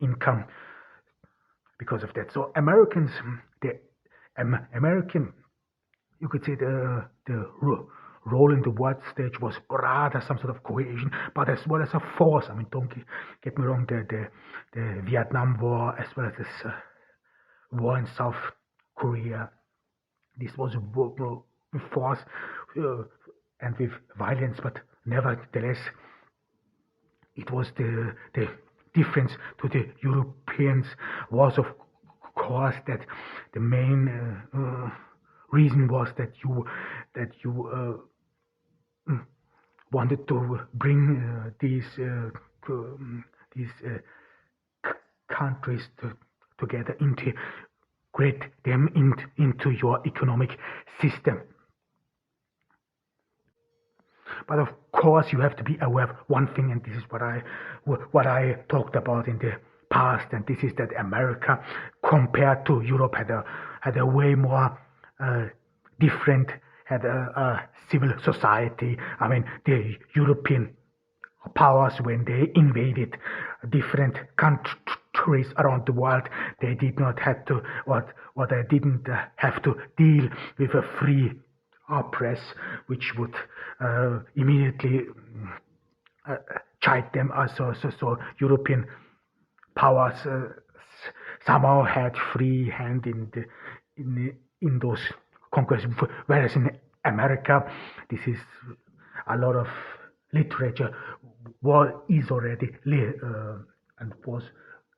income because of that. So Americans, the American, you could say the role in the world stage was rather some sort of cohesion, but as well as a force. I mean, don't get me wrong, the Vietnam War as well as this war in South Korea, this was a war with force and with violence, but nevertheless, it was the difference to the Europeans was of course that the main reason was that you wanted to bring these countries together, integrate them into your economic system. But of course, you have to be aware of one thing, and this is what I talked about in the past, and this is that America, compared to Europe, had a way more different, had a civil society. I mean, the European powers, when they invaded different countries around the world, they did not have to, or they didn't have to deal with a free press, which would immediately chide them. So European powers somehow had free hand in those conquests, whereas in America, this is a lot of literature is already and was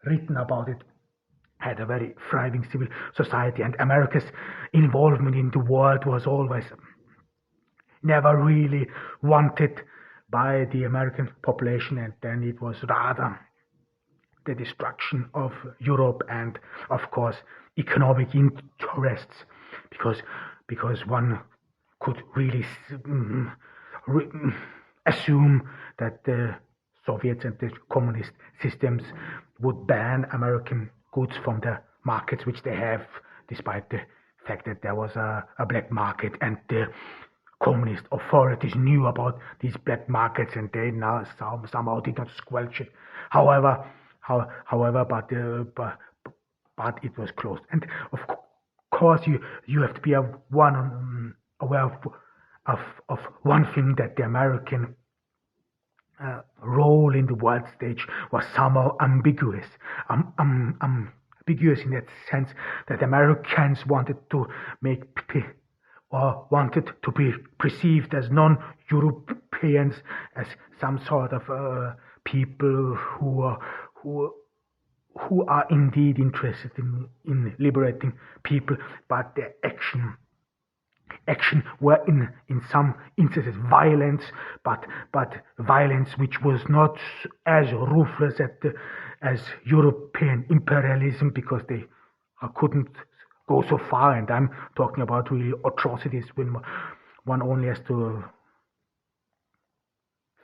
written about it, had a very thriving civil society, and America's involvement in the world was always never really wanted by the American population, and then it was rather the destruction of Europe and, of course, economic interests, because one could really assume that the Soviets and the communist systems would ban American goods from the markets which they have, despite the fact that there was a black market, and the communist authorities knew about these black markets, and they now somehow did not squelch it. However, but it was closed. And of course, you have to be aware of one thing, that the American role in the world stage was somehow ambiguous. Ambiguous in that sense that Americans wanted to wanted to be perceived as non-Europeans, as some sort of people who are indeed interested in liberating people, but their action were in some instances violence, but violence which was not as ruthless as European imperialism, because they couldn't go so far. And I'm talking about really atrocities when one only has to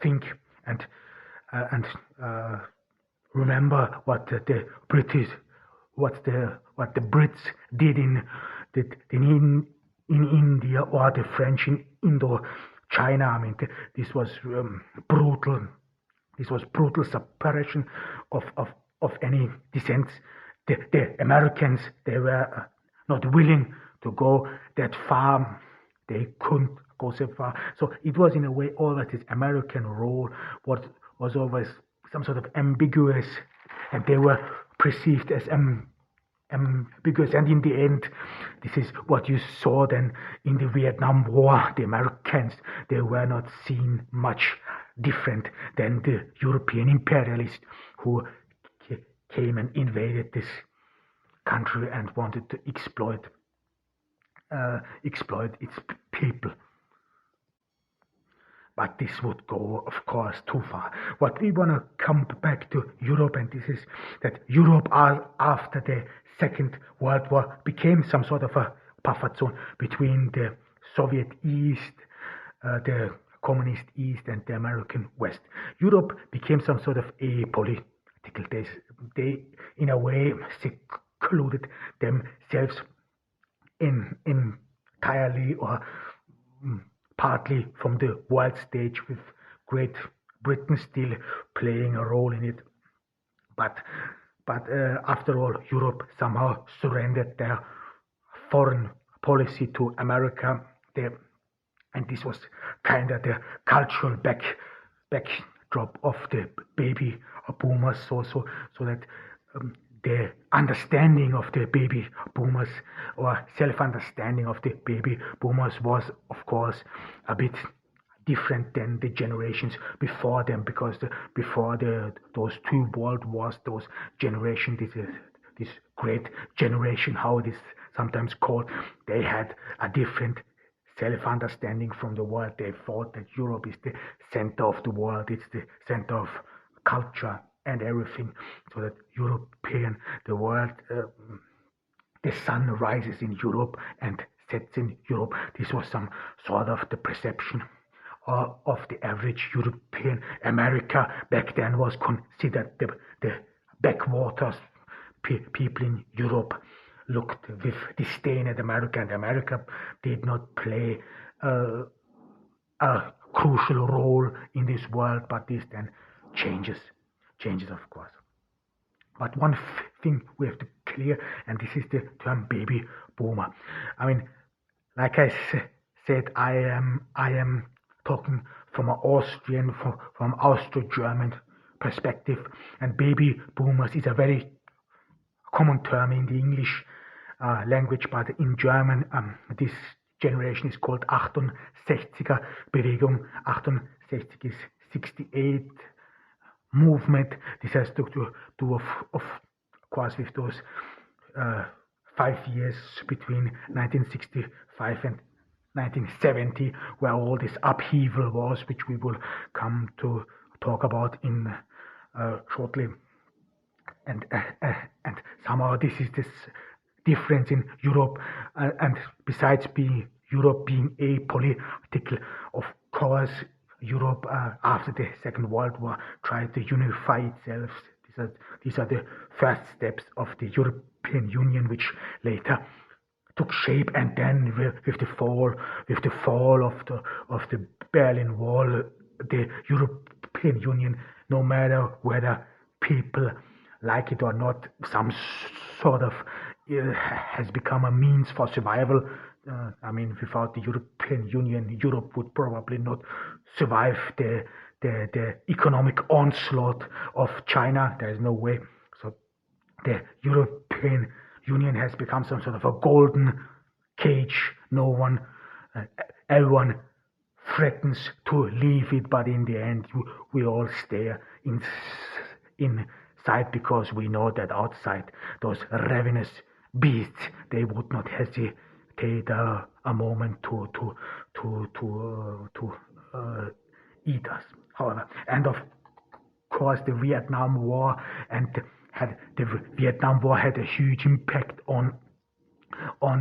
think and remember what the Brits did in India, or the French in Indochina. I mean, this was brutal. This was brutal suppression of any dissent. The Americans, they were not willing to go that far. They couldn't go so far. So it was, in a way, always this American role was always some sort of ambiguous, and they were perceived as ambiguous. And in the end, this is what you saw then in the Vietnam War. The Americans, they were not seen much different than the European imperialists who came and invaded this country and wanted to exploit its people. But this would go, of course, too far. What we want to come back to Europe, and this is that Europe, after the Second World War, became some sort of a buffer zone between the Soviet East, the Communist East, and the American West. Europe became some sort of apolitical. They in a way, secluded themselves entirely or partly from the world stage, with Great Britain still playing a role in it. But But after all, Europe somehow surrendered their foreign policy to America. They, and this was kind of the cultural backdrop of the baby boomers. So that the understanding of the baby boomers or self-understanding of the baby boomers was, of course, a bit different than the generations before them, because before those two world wars, those generation, this great generation, how it is sometimes called, they had a different self-understanding from the world. They thought that Europe is the center of the world, it's the center of culture and everything, so that European, the world, the sun rises in Europe and sets in Europe. This was some sort of the perception of the average European. America back then was considered the backwaters. People in Europe looked with disdain at America, and America did not play a crucial role in this world, but this then changes of course. But one thing we have to clear, and this is the term baby boomer. I mean, like I said, I am talking from an Austrian, from Austro-German perspective, and baby boomers is a very common term in the English language, but in German, this generation is called 68er Bewegung. 68 is 68 movement. This has to do of course with those 5 years between 1965 and 1970, where all this upheaval was, which we will come to talk about in shortly. And somehow this is this difference in Europe, and besides Europe being apolitical, of course, Europe after the Second World War tried to unify itself. These are the first steps of the European Union, which later took shape, and then with the fall of the Berlin Wall, the European Union, no matter whether people like it or not, some sort of has become a means for survival. I mean, without the European Union, Europe would probably not survive the economic onslaught of China. There is no way. So the European Union has become some sort of a golden cage. No one, everyone threatens to leave it, but in the end, we all stay inside, because we know that outside, those ravenous beasts, they would not hesitate a moment to eat us. However, and of course, the Vietnam War had a huge impact on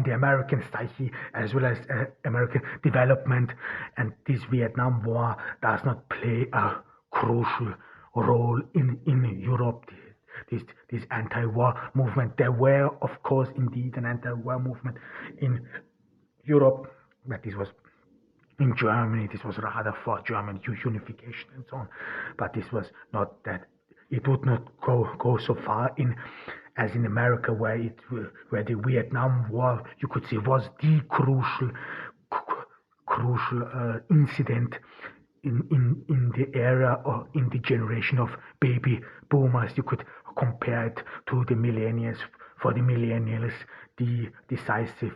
the American psyche as well as American development, and this Vietnam War does not play a crucial role in Europe. This anti-war movement. There were, of course, indeed an anti-war movement in Europe, but this was in Germany. This was rather for German unification and so on. But this was not that. It would not go so far as in America, where the Vietnam War, you could say, was the crucial incident in the era or in the generation of baby boomers. You could compare it to the millennials. For the millennials, the decisive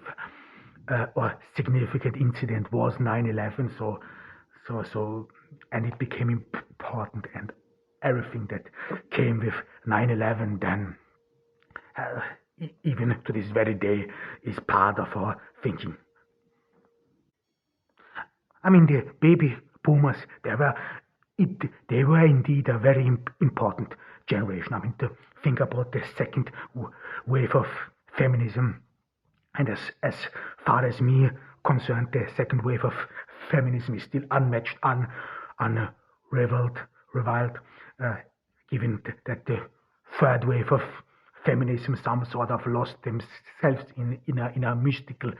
or significant incident was 9/11. So, and it became important, and everything that came with 9/11 then, even to this very day, is part of our thinking. I mean, the baby boomers, they were indeed a very important generation. I mean, to think about the second wave of feminism, and as far as me concerned, the second wave of feminism is still unmatched, unrivaled, given that the third wave of feminism some sort of lost themselves in a mystical,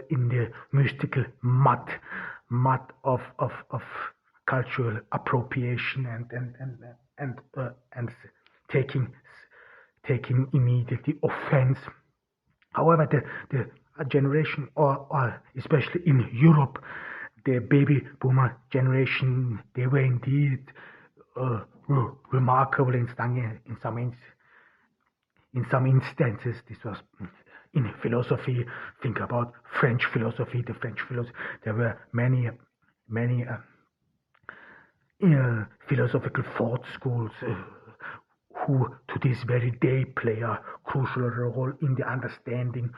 in the mystical mud of cultural appropriation and taking taking immediately offense. However, the generation, or especially in Europe, the baby boomer generation, they were indeed remarkable in some instances. This was in philosophy. Think about French philosophy. The French philosophy. There were many philosophical thought schools who to this very day play a crucial role in the understanding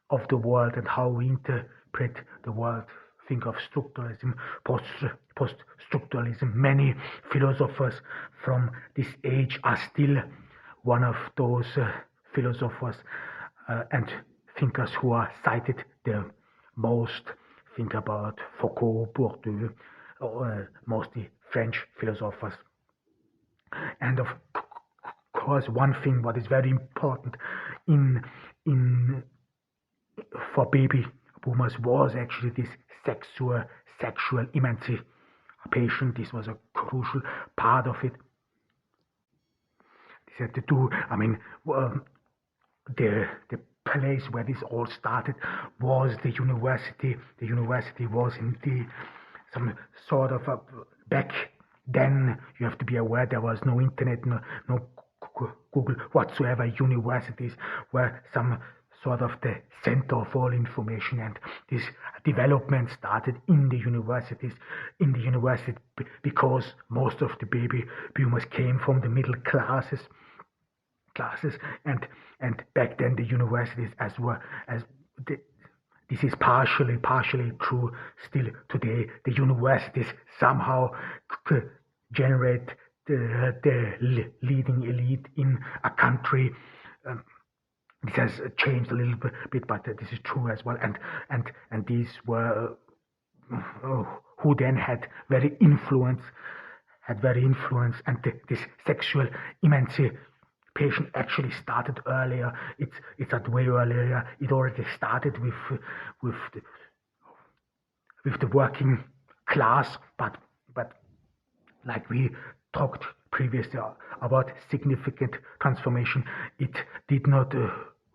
of the world and how we interpret the world. Think of structuralism, post-structuralism. Many philosophers from this age are still one of those philosophers and thinkers who are cited the most. Think about Foucault, Bourdieu, mostly French philosophers. And of course, one thing what is very important in for baby boomers was actually this sexual emancipation. This was a crucial part of it. This had to do. I mean, the place where this all started was the university. The university was indeed some sort of a back then. You have to be aware there was no internet, no Google whatsoever. Universities were some sort of the center of all information, and this development started in the universities. Because most of the baby boomers came from the middle classes, and back then the universities this is partially true still today. The universities somehow generate the leading elite in a country. This has changed a little bit, but this is true as well. And these were who then had very influence, and this sexual emancipation actually started earlier. It's at way earlier. It already started with the working class, but like we talked previously about significant transformation, it did not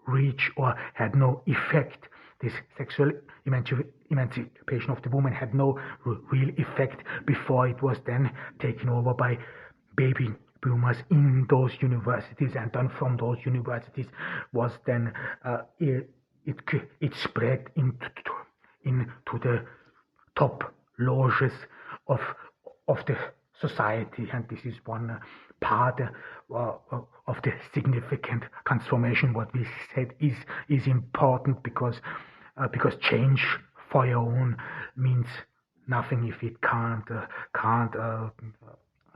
reach or had no effect. This sexual emancipation of the woman had no real effect before it was then taken over by baby boomers in those universities, and then from those universities was then it spread into the top loges of the society, and this is one part of the significant transformation. What we said is important because change for your own means nothing if it can't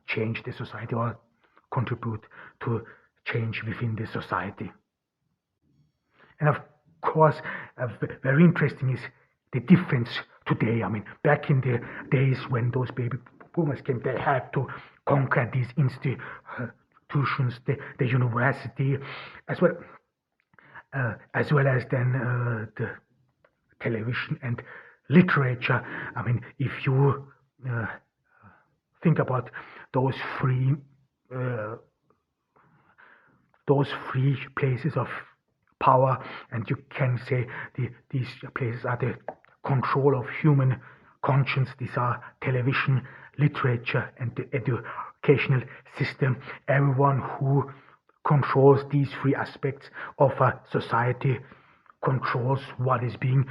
change the society or contribute to change within the society. And of course, very interesting is the difference today. I mean, back in the days when those baby boomers came, they had to conquer these institutions, the university, as well as then the television and literature. I mean, if you think about those three places of power, and you can say these places are the control of human conscience. These are television, literature, and the educational system. Everyone who controls these three aspects of a society controls what is being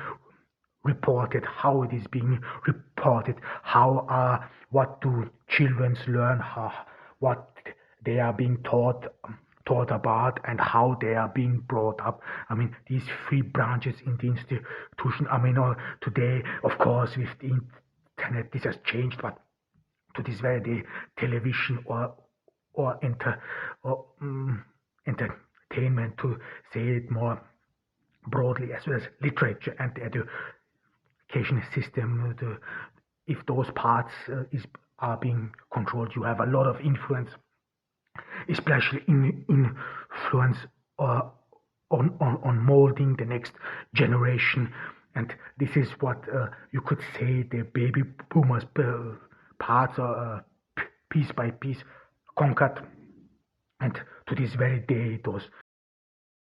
reported, how it is being reported, what do children learn, what they are being taught about, and how they are being brought up. I mean, these three branches in the institution. I mean, today, of course, with the internet, this has changed, but to this very day, television or entertainment, to say it more broadly, as well as literature and the education system, if those parts are being controlled, you have a lot of influence, especially influence on molding the next generation. And this is what you could say the baby boomers parts are piece by piece conquered. And to this very day,